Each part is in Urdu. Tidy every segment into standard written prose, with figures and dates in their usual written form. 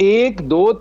1, 2,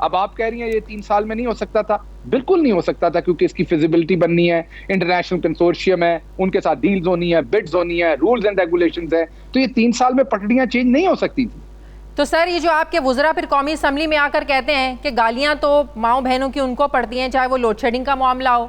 اب آپ کہہ رہی ہیں یہ 3 سال میں نہیں ہو سکتا تھا، بالکل نہیں ہو سکتا تھا، کیونکہ اس کی فیزیبلٹی بننی ہے، انٹرنیشنل کنسورشیم ہے، ان کے ساتھ ڈیلز ہونی ہے، بڈز ہونی ہے، رولز اینڈ ریگولیشنز ہے، تو یہ 3 سال میں پٹڑیاں چینج نہیں ہو سکتی تھی. تو سر یہ جو آپ کے وزراء پھر قومی اسمبلی میں آ کر کہتے ہیں کہ گالیاں تو ماؤں بہنوں کی ان کو پڑتی ہیں، چاہے وہ لوڈ شیڈنگ کا معاملہ ہو،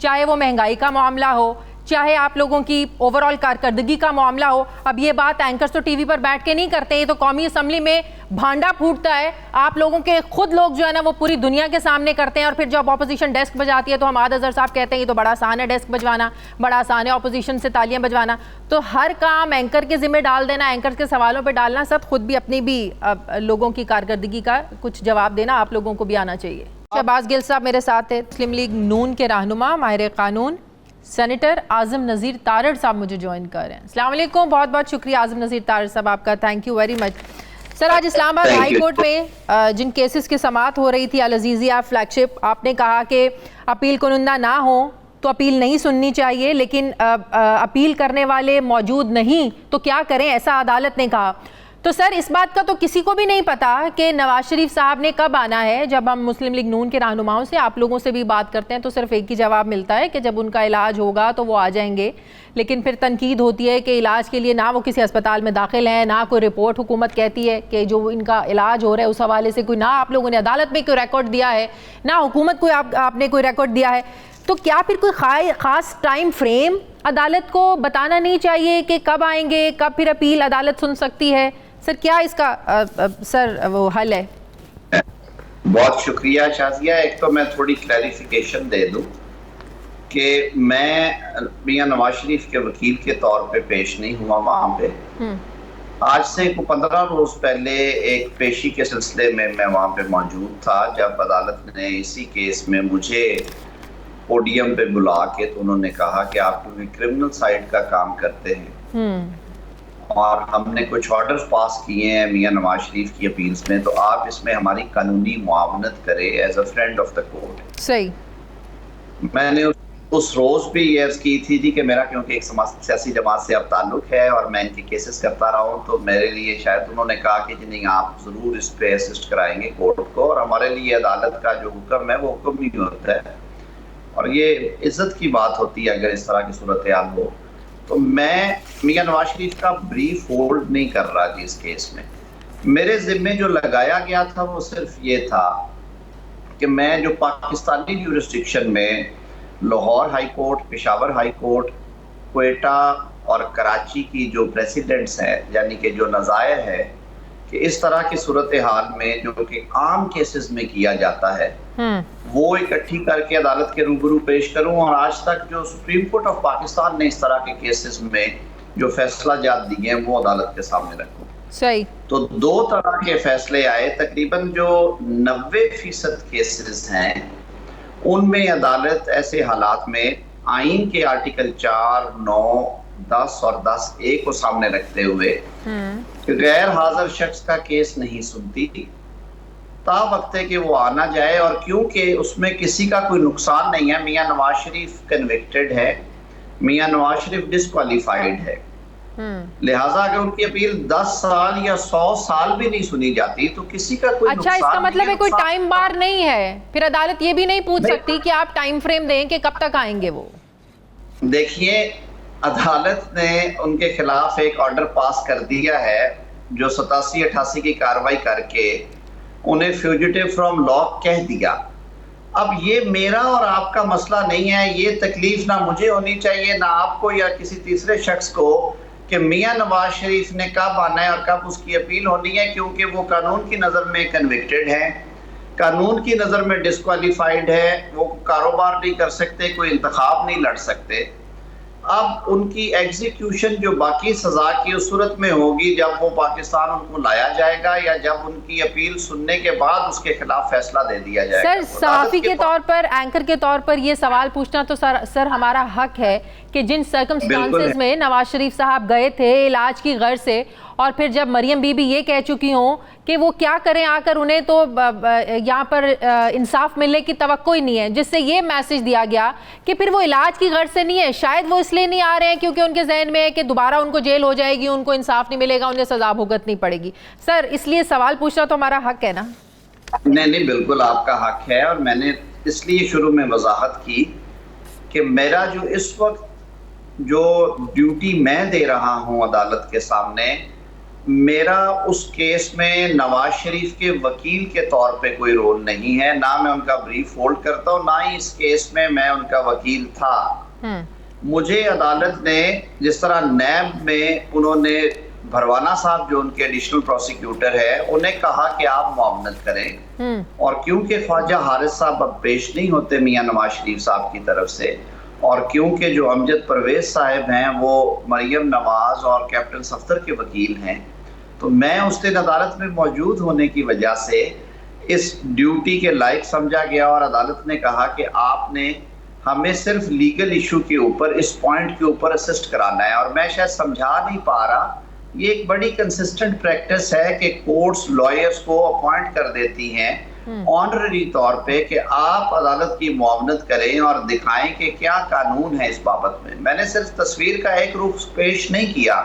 چاہے وہ مہنگائی کا معاملہ ہو، چاہے آپ لوگوں کی اوور آل کارکردگی کا معاملہ ہو. اب یہ بات اینکرز تو ٹی وی پر بیٹھ کے نہیں کرتے، یہ تو قومی اسمبلی میں بھانڈا پھوٹتا ہے. آپ لوگوں کے خود لوگ جو ہے نا وہ پوری دنیا کے سامنے کرتے ہیں، اور پھر جب اپوزیشن ڈیسک بجاتی ہے تو ہماد اظہر صاحب کہتے ہیں یہ تو بڑا آسان ہے ڈیسک بجوانا، بڑا آسان ہے اپوزیشن سے تالیاں بجوانا. تو ہر کام اینکر کے ذمہ ڈال دینا، اینکر کے سوالوں پہ ڈالنا، سب خود بھی اپنی بھی لوگوں کی کارکردگی کا کچھ جواب دینا آپ لوگوں کو بھی آنا چاہیے. شہباز گل صاحب میرے ساتھ ہے، مسلم لیگ نون کے رہنما ماہر قانون سینیٹر اعظم نذیر تارڑ صاحب مجھے جوائن کر رہے ہیں. السلام علیکم، بہت بہت شکریہ اعظم نذیر تارڑ صاحب آپ کا، تھینک یو ویری مچ. سر آج اسلام آباد ہائی کورٹ میں جن کیسز کی سماعت ہو رہی تھی العزیزیہ فلیگ شپ، آپ نے کہا کہ اپیل کنندہ نہ ہوں تو اپیل نہیں سننی چاہیے، لیکن اپیل کرنے والے موجود نہیں تو کیا کریں، ایسا عدالت نے کہا. تو سر اس بات کا تو کسی کو بھی نہیں پتا کہ نواز شریف صاحب نے کب آنا ہے. جب ہم مسلم لیگ نون کے رہنماؤں سے، آپ لوگوں سے بھی بات کرتے ہیں تو صرف ایک ہی جواب ملتا ہے کہ جب ان کا علاج ہوگا تو وہ آ جائیں گے. لیکن پھر تنقید ہوتی ہے کہ علاج کے لیے نہ وہ کسی اسپتال میں داخل ہیں، نہ کوئی رپورٹ حکومت کہتی ہے کہ جو ان کا علاج ہو رہا ہے اس حوالے سے کوئی، نہ آپ لوگوں نے عدالت میں کوئی ریکارڈ دیا ہے، نہ حکومت کو آپ نے کوئی ریکارڈ دیا ہے. تو کیا پھر کوئی خاص ٹائم فریم عدالت کو بتانا نہیں چاہیے کہ کب آئیں گے، کب پھر اپیل عدالت سن سکتی ہے؟ سر کیا اس کا سر وہ حل ہے؟ بہت شکریہ شازیہ. ایک تو میں تھوڑی کلیریفیکیشن دے دوں کہ میں میاں نواز شریف کے وکیل کے طور پہ پیش نہیں ہوا وہاں پہ. آج سے 15 روز پہلے ایک پیشی کے سلسلے میں وہاں پہ موجود تھا، جب عدالت نے اسی کیس میں مجھے پوڈیم پہ بلا کے تو انہوں نے کہا کہ آپ کیونکہ کرمنل سائیڈ کا کام کرتے ہیں اور ہم نے کچھ آرڈرز پاس کیے ہیں میاں نواز شریف کی اپیلز میں، تو آپ اس میں ہماری قانونی معاونت کرے as a friend of the court. صحیح. میں نے اس روز بھی یہ عرض کی تھی کہ میرا کیونکہ ایک سیاسی جماعت سے اب تعلق ہے اور میں ان کے کیسز کرتا رہا ہوں، تو میرے لیے شاید انہوں نے کہا کہ جی نہیں آپ ضرور اس پہ اسسٹ کرائیں گے کورٹ کو، اور ہمارے لیے عدالت کا جو حکم ہے وہ حکم نہیں ہوتا ہے اور یہ عزت کی بات ہوتی ہے اگر اس طرح کی صورتحال ہو. تو میں میاں نواز شریف کا بریف ہولڈ نہیں کر رہا جی. اس کیس میں میرے ذمے جو لگایا گیا تھا وہ صرف یہ تھا کہ میں جو پاکستانی جورسڈکشن میں Lahore high court, Peshawar high court, Quetta اور کراچی کی جو پریسیڈنٹس ہیں، یعنی کہ جو نظائر ہے کہ اس طرح کی صورتحال میں جو کہ عام کیسز میں کیا جاتا ہے وہ اکٹھی کر کے عدالت کے روبرو پیش کروں، اور آج تک جو سپریم کورٹ آف پاکستان نے اس طرح کے کیسز میں جو فیصلہ جات دیے ہیں وہ عدالت کے سامنے رکھوں. صحیح. تو 2 طرح کے فیصلے آئے. تقریباً جو 90% کیسز ہیں ان میں عدالت ایسے حالات میں آئین کے آرٹیکل 4، 9، 10 اور 10(a) کو سامنے رکھتے ہوئے کہ غیر حاضر شخص کا کیس نہیں سنتی تا وقت ہے کہ وہ آنا جائے، اور کیونکہ اس میں کسی کا کوئی نقصان نہیں ہے، میاں نواز شریف کنوکٹڈ ہے، میاں نواز شریف ڈسکوالیفائڈ ہے، لہٰذا اگر ان کی اپیل 10 سال یا 100 سال بھی نہیں سنی جاتی تو کسی کا کوئی اچھا، اس کا مطلب ہے کوئی ٹائم بار نہیں ہے، پھر عدالت یہ بھی نہیں پوچھ سکتی کہ آپ ٹائم فریم دیں کہ کب تک آئیں گے وہ؟ دیکھیے عدالت نے ان کے خلاف ایک آرڈر پاس کر دیا ہے جو 87-88 کی کاروائی کر کے انہیں فیوجیٹیو فرام لا کہہ دیا. اب یہ میرا اور آپ کا مسئلہ نہیں ہے، یہ تکلیف نہ مجھے ہونی چاہیے نہ آپ کو یا کسی تیسرے شخص کو کہ میاں نواز شریف نے کب آنا ہے اور کب اس کی اپیل ہونی ہے، کیونکہ وہ قانون کی نظر میں کنوکٹڈ ہیں، قانون کی نظر میں ڈسکوالیفائڈ ہے، وہ کاروبار نہیں کر سکتے، کوئی انتخاب نہیں لڑ سکتے. اب ان کی ایگزیکیوشن جو باقی سزا کی اس صورت میں ہوگی جب وہ پاکستان ان کو لایا جائے گا یا جب ان کی اپیل سننے کے بعد اس کے خلاف فیصلہ دے دیا جائے گا. سر صحافی کے طور پر، اینکر کے طور پر یہ سوال پوچھنا تو سر ہمارا حق ہے کہ جن سرکمسٹانسز میں نواز شریف صاحب گئے تھے علاج کی غرض سے، اور پھر جب مریم بی بی یہ کہہ چکی ہوں کہ وہ کیا کریں آ کر، انہیں تو یہاں پر انصاف ملنے کی توقع ہی نہیں ہے، جس سے یہ میسج دیا گیا کہ پھر وہ علاج کی غرض سے نہیں ہے، شاید وہ اس لیے نہیں آ رہے ہیں کیونکہ ان کے ذہن میں ہے کہ دوبارہ ان کو جیل ہو جائے گی، ان کو انصاف نہیں ملے گا، انہیں سزا بھگتنی پڑے گی. سر اس لیے سوال پوچھنا تو ہمارا حق ہے نا. نہیں بالکل آپ کا حق ہے، اور میں نے اس لیے شروع میں وضاحت کی کہ میرا جو اس وقت جو ڈیوٹی میں دے رہا ہوں عدالت کے سامنے، میرا اس کیس میں نواز شریف کے وکیل کے طور پہ کوئی رول نہیں ہے، نہ میں ان کا بریف ہولڈ کرتا ہوں، نہ ہی اس کیس میں میں ان کا وکیل تھا۔ مجھے عدالت نے جس طرح نیب میں انہوں نے بھروانہ صاحب جو ان کے ایڈیشنل پروسیکیوٹر ہے انہیں کہا کہ آپ معاونت کریں، اور کیونکہ خواجہ حارث صاحب اب پیش نہیں ہوتے میاں نواز شریف صاحب کی طرف سے، اور کیونکہ جو امجد پرویز صاحب ہیں وہ مریم نواز اور کیپٹن صفدر کے وکیل ہیں، تو میں اس دن عدالت میں موجود ہونے کی وجہ سے اس ڈیوٹی کے لائق سمجھا گیا، اور عدالت نے کہا کہ آپ نے ہمیں صرف لیگل ایشو کے اوپر اس پوائنٹ کے اوپر اسسٹ کرانا ہے۔ اور میں شاید سمجھا نہیں پا رہا، یہ ایک بڑی کنسسٹنٹ پریکٹس ہے کہ کورٹس لائرز کو اپوائنٹ کر دیتی ہیں آنرری طور پہ کہ آپ عدالت کی معاونت کریں اور دکھائیں کہ کیا قانون ہے اس بابت میں۔ میں نے صرف تصویر کا ایک رخ پیش نہیں کیا،